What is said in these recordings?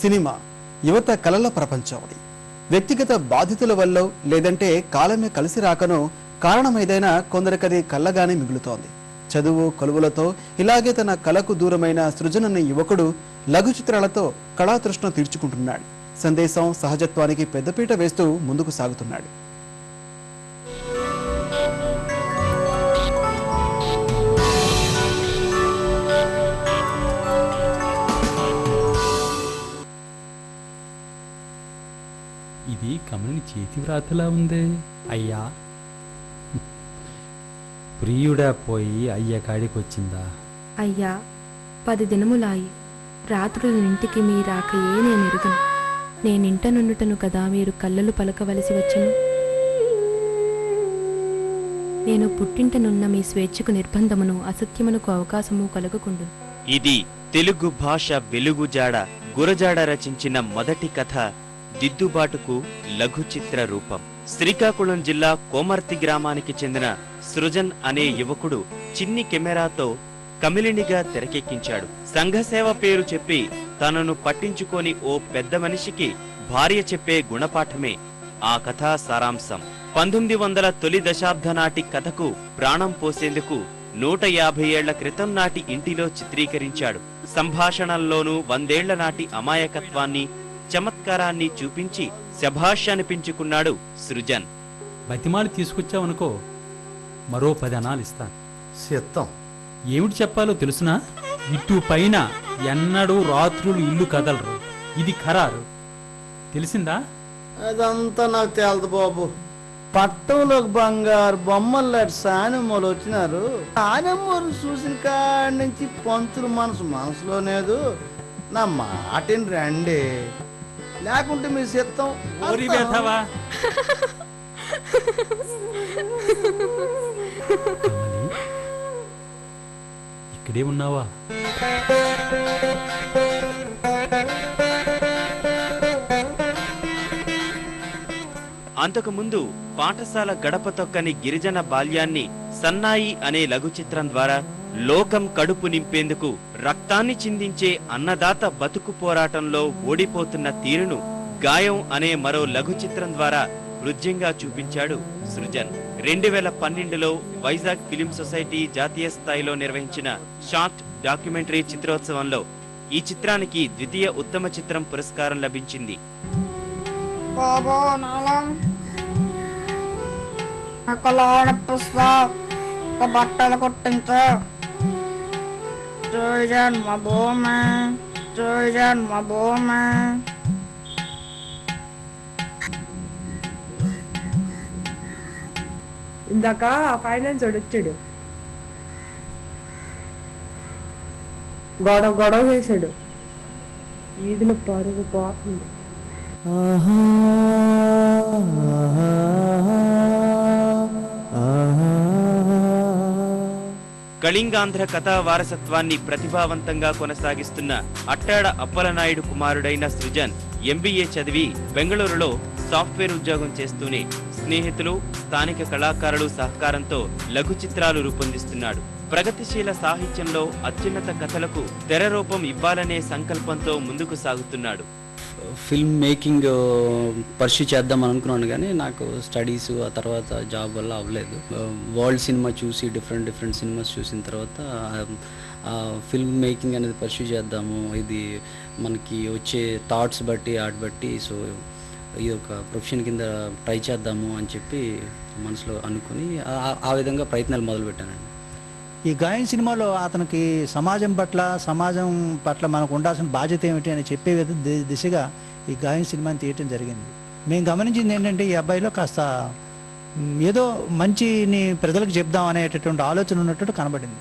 Cinema యువత కలల ప్రపంచం. అది వ్యక్తిగత బాధ్యతల వల్ల లేదంటే కాలమే కలిసి రాకనో కారణమేదైనా కొందరికది కళ్ళగానే మిగులుతోంది. చదువు కొలువులతో ఇలాగే తన కళకు దూరమైన సృజన్ అనే యువకుడు లఘు చిత్రాలతో కళాతృష్ణ తీర్చుకుంటున్నాడు. సందేశం సహజత్వానికి పెద్దపీట వేస్తూ ముందుకు సాగుతున్నాడు. ఇది కమలిని చేతి వ్రాతలా ఉందే. అయ్యా ప్రియుడా పోయి అయ్య కాడికి వచ్చిందా? అయ్యా 10 దినములాయి రాత్రులు ఇంటికి మీ రాకయే నేనెరుగను. నేనింట నుండుటను కదా మీరు కళ్ళలు పలకవలసి వచ్చును. నేను పుట్టింటనున్న మీ స్వేచ్ఛకు నిర్బంధమును అసత్యమునకు అవకాశము కలగకుండు. ఇది తెలుగు భాష వెలుగుజాడ గురజాడ రచించిన మొదటి కథ దిద్దుబాటుకు లఘు చిత్ర రూపం. శ్రీకాకుళం జిల్లా కోమర్తి గ్రామానికి చెందిన సృజన్ అనే యువకుడు చిన్ని కెమెరాతో కమిలినిగా తెరకెక్కించాడు. సంఘసేవ పేరు చెప్పి తనను పట్టించుకొని ఓ పెద్ద మనిషికి భార్య చెప్పే గుణపాఠమే ఆ కథా సారాంశం. 1900 తొలి దశాబ్ద నాటి కథకు ప్రాణం పోసేందుకు 150 ఏళ్ల క్రితం నాటి ఇంటిలో చిత్రీకరించాడు. సంభాషణల్లోనూ 100 ఏళ్ల నాటి అమాయకత్వాన్ని చమత్కారాన్ని చూపించి శభాష్ అనిపించుకున్నాడు సృజన్. బతిమాలి తీసుకొచ్చావనుకో మరో 10 అనాలు ఇస్తాను. సిద్ధం. ఏమిటి చెప్పాలో తెలుసునా? ఇటు పైన ఎన్నడూ రాత్రులు ఇల్లు కదలరు. ఇది ఖరారు. తెలిసిందా? అదంతా నాకు తేలదు బాబు. పట్టంలోకి బంగారు బొమ్మలు లాంటి సానమ్మలు వచ్చినారు. సానమ్మలు చూసిన కాడి నుంచి పంతులు మనసులో లేదు. నా మాటిని రండి, లేకుంటే మీ సిద్ధం. ఇక్కడే ఉన్నావా? అంతకుముందు పాఠశాల గడప తొక్కని గిరిజన బాల్యాన్ని సన్నాయి అనే లఘు చిత్రం ద్వారా, లోకం కడుపు నింపేందుకు రక్తాన్ని చిందించే అన్నదాత బతుకు పోరాటంలో ఓడిపోతున్న తీరును గాయం అనే మరో లఘు చిత్రం ద్వారా హృద్యంగా చూపించాడు సృజన్. 2012లో వైజాగ్ ఫిలిం సొసైటీ జాతీయ స్థాయిలో నిర్వహించిన షార్ట్ డాక్యుమెంటరీ చిత్రోత్సవంలో ఈ చిత్రానికి ద్వితీయ ఉత్తమ చిత్రం పురస్కారం లభించింది. బట్టలు కుట్టించు. ఇందాక ఫైనాన్స్ వచ్చాడు, గొడవ చేశాడు. ఈదిలో పరుగు పోతుంది. కళింగాంధ్ర కథా వారసత్వాన్ని ప్రతిభావంతంగా కొనసాగిస్తున్న అట్టాడ అప్పలనాయుడు కుమారుడైన సృజన్ MBA చదివి బెంగళూరులో సాఫ్ట్వేర్ ఉద్యోగం చేస్తూనే స్నేహితులు, స్థానిక కళాకారులు సహకారంతో లఘు చిత్రాలు రూపొందిస్తున్నాడు. ప్రగతిశీల సాహిత్యంలో అత్యున్నత కథలకు తెర రూపం ఇవ్వాలనే సంకల్పంతో ముందుకు సాగుతున్నాడు. ఫిల్మ్ మేకింగ్ పర్స్యూ చేద్దాం అనుకున్నాను, కానీ నాకు స్టడీస్ ఆ తర్వాత జాబ్ వల్ల అవ్వలేదు. వరల్డ్ సినిమా చూసి డిఫరెంట్ సినిమాస్ చూసిన తర్వాత ఫిల్మ్ మేకింగ్ అనేది పర్స్యూ చేద్దాము, ఇది మనకి వచ్చే థాట్స్ బట్టి ఆర్ట్ బట్టి, సో ఇది ఒక ప్రొఫెషన్ కింద ట్రై చేద్దాము అని చెప్పి మనసులో అనుకుని ఆ విధంగా ప్రయత్నాలు మొదలుపెట్టానండి. ఈ గాయం సినిమాలో అతనికి సమాజం పట్ల మనకు ఉండాల్సిన బాధ్యత ఏమిటి అని చెప్పే దిశగా ఈ గాయం సినిమాని తీయటం జరిగింది. మేము గమనించింది ఏంటంటే ఈ అబ్బాయిలో కాస్త ఏదో మంచిని ప్రజలకు చెప్దాం అనేటటువంటి ఆలోచన ఉన్నట్టు కనబడింది.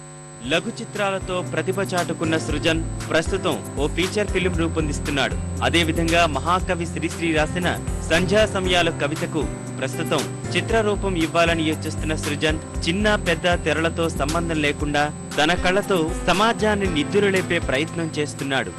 లఘు చిత్రాలతో ప్రతిభ చాటుకున్న సృజన్ ప్రస్తుతం ఓ ఫీచర్ ఫిలిం రూపొందిస్తున్నాడు. అదేవిధంగా మహాకవి శ్రీశ్రీ రాసిన సంధ్యా సమయాల కవితకు ప్రస్తుతం చిత్రరూపం ఇవ్వాలని యోచిస్తున్న సృజన్ చిన్న పెద్ద తెరలతో సంబంధం లేకుండా తన కళ్ళతో సమాజాన్ని నిద్దురలేపే ప్రయత్నం చేస్తున్నాడు.